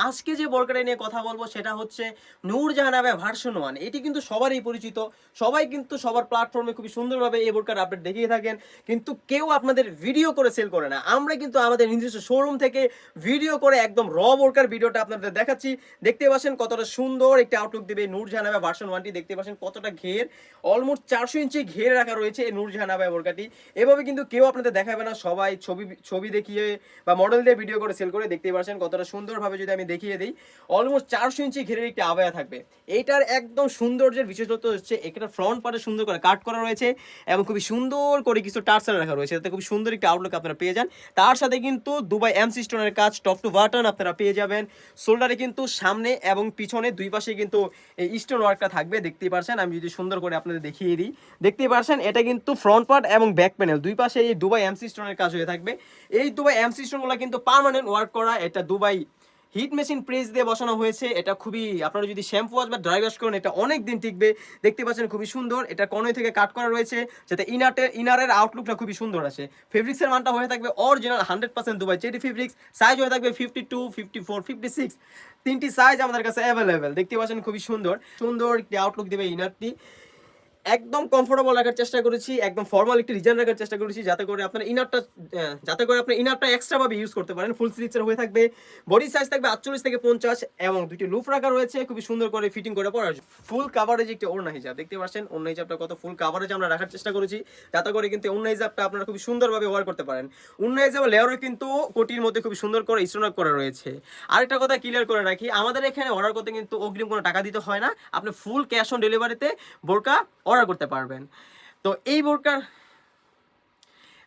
আজকে যে বোরকাটা নিয়ে কথা বলবো সেটা হচ্ছে নূরজাহান আবায়া ভার্সন 1। এটি কিন্তু সবারই পরিচিত, সবাই কিন্তু সবার প্ল্যাটফর্মে খুবই সুন্দরভাবে এই বোরকার আপডেট দেখিয়ে থাকেন, কিন্তু কেউ আপনাদের ভিডিও করে সেল করে না। আমরা কিন্তু আমাদের নিজস্ব শোরুম থেকে ভিডিও করে একদম র বোরকার ভিডিওটা আপনাদের দেখাচ্ছি। দেখতে পাচ্ছেন কতটা সুন্দর একটি আউটলুক দেবে নূরজাহান আবায়া ভার্সন 1টি। দেখতে পাচ্ছেন কতটা ঘের, অলমোস্ট 400 ইঞ্চি ঘের রাখা রয়েছে এই নূরজাহান আবায়া বোরকাটি। এভাবে কিন্তু কেউ আপনাদের দেখাবে না, সবাই ছবি ছবি দেখিয়ে বা মডেল দিয়ে ভিডিও করে সেল করে। দেখতে পাচ্ছেন কতটা সুন্দরভাবে যদি আমি দেখিয়ে দিই, অলমোস্ট 400 ইঞ্চি ঘেরের একটি আবায়া থাকবে। এইটার একদম সৌন্দর্যের বিশেষত্ব হচ্ছে এটা ফ্রন্ট পার্টে সুন্দর করে কাট করা রয়েছে এবং খুবই সুন্দর করে কিছু টার্সেল রাখা রয়েছে, যাতে খুব সুন্দর একটি আউটলুক আপনারা পেয়ে যান। তার সাথে কিন্তু দুবাই এমসি স্টোনের কাজ, টপ টু বাটন আপনারা পেয়ে যাবেন। শোল্ডারে কিন্তু সামনে এবং পিছনে দুই পাশে কিন্তু এই স্টোন ওয়ার্কটা থাকবে। দেখতেই পারছেন, আমি যদি সুন্দর করে আপনাদের দেখিয়ে দিই, দেখতেই পারছেন এটা কিন্তু ফ্রন্ট পার্ট এবং ব্যাক প্যানেল দুই পাশে এই দুবাই এমসি স্টোনের কাজ হয়ে থাকবে। এই দুবাই এমসি স্টোনগুলো কিন্তু পার্মানেন্ট ওয়ার্ক করা, এটা দুবাই হিট মেশিন প্রেস দিয়ে বসানো হয়েছে। এটা খুবই, আপনারা যদি শ্যাম্পু ওয়াশ বা ড্রাই ওয়াশ করেন এটা অনেক দিন টিকবে। দেখতে পাচ্ছেন খুবই সুন্দর, এটা কনই থেকে কাট করা রয়েছে যাতে ইনারের আউটলুকটা খুবই সুন্দর আসে। ফেব্রিক্সের মানটা হয়ে থাকবে original 100% Dubai cherry fabrics. Size হয়ে থাকবে 52, 54, 56, তিনটি সাইজ আমাদের কাছে অ্যাভেলেবেল। দেখতে পাচ্ছেন খুবই সুন্দর সুন্দর একটি আউটলুক দেবে ইনারটি। একদম কমফোর্টেবল রাখার চেষ্টা করেছি, একদম ফর্মাল একটি ডিজাইন রাখার চেষ্টা করেছি যাতে করে আপনার ইনারটা এক্সট্রা ভাবে ইউজ করতে পারেন। ফুল স্লিভসের হয়ে থাকবে, বডি সাইজ থাকবে 48 থেকে 50 এবং দুটি লুপ রাখা রয়েছে খুবই সুন্দর করে ফিটিং করে পরার জন্য। ফুল কাভারেজ একটি ওড়না হিজাব। দেখতে পাচ্ছেন ওড়না হিজাবটা কত ফুল কাভারেজ আমরা রাখার চেষ্টা করেছি যাতে করে কিন্তু ওড়না হিজাবটা আপনারা খুবই সুন্দরভাবে ব্যবহার করতে পারেন। ওড়না হিজাবের লেয়ারও কিন্তু কোটির মধ্যে খুবই সুন্দর করে স্টোন করা রয়েছে। আরেকটা কথা ক্লিয়ার করে রাখি, আমাদের এখানে অর্ডার করতে কিন্তু অগ্রিম কোনো টাকা দিতে হয় না, আপনি ফুল ক্যাশ অন ডেলিভারিতে বোরকা অর্ডার করতে পারবেন।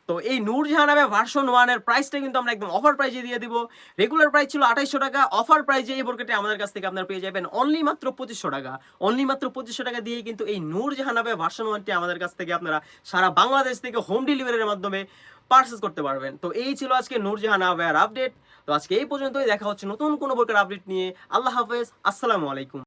তো এই নূরজাহান আবায়া ভার্সন 1 এর প্রাইসটা কিন্তু আমরা একদম অফার প্রাইসে দিয়ে দিব। রেগুলার প্রাইস ছিল 2800 টাকা, অফার প্রাইসে এই বোরকাটি আমাদের কাছ থেকে আপনারা পেয়ে যাবেন অনলি মাত্র 2500 টাকা। অনলি মাত্র 2500 টাকা দিয়ে কিন্তু এই নূরজাহান আবায়া ভার্সন 1টি আমাদের কাছ থেকে আপনারা সারা বাংলাদেশ থেকে হোম ডেলিভারির মাধ্যমে পারচেজ করতে পারবেন। তো এই ছিল আজকে নূরজাহান আবায়ার আপডেট। তো আজকে এই পর্যন্তই, দেখা হচ্ছে নতুন কোনো বোরকার আপডেট নিয়ে। আল্লাহ হাফেজ, আসসালামু আলাইকুম।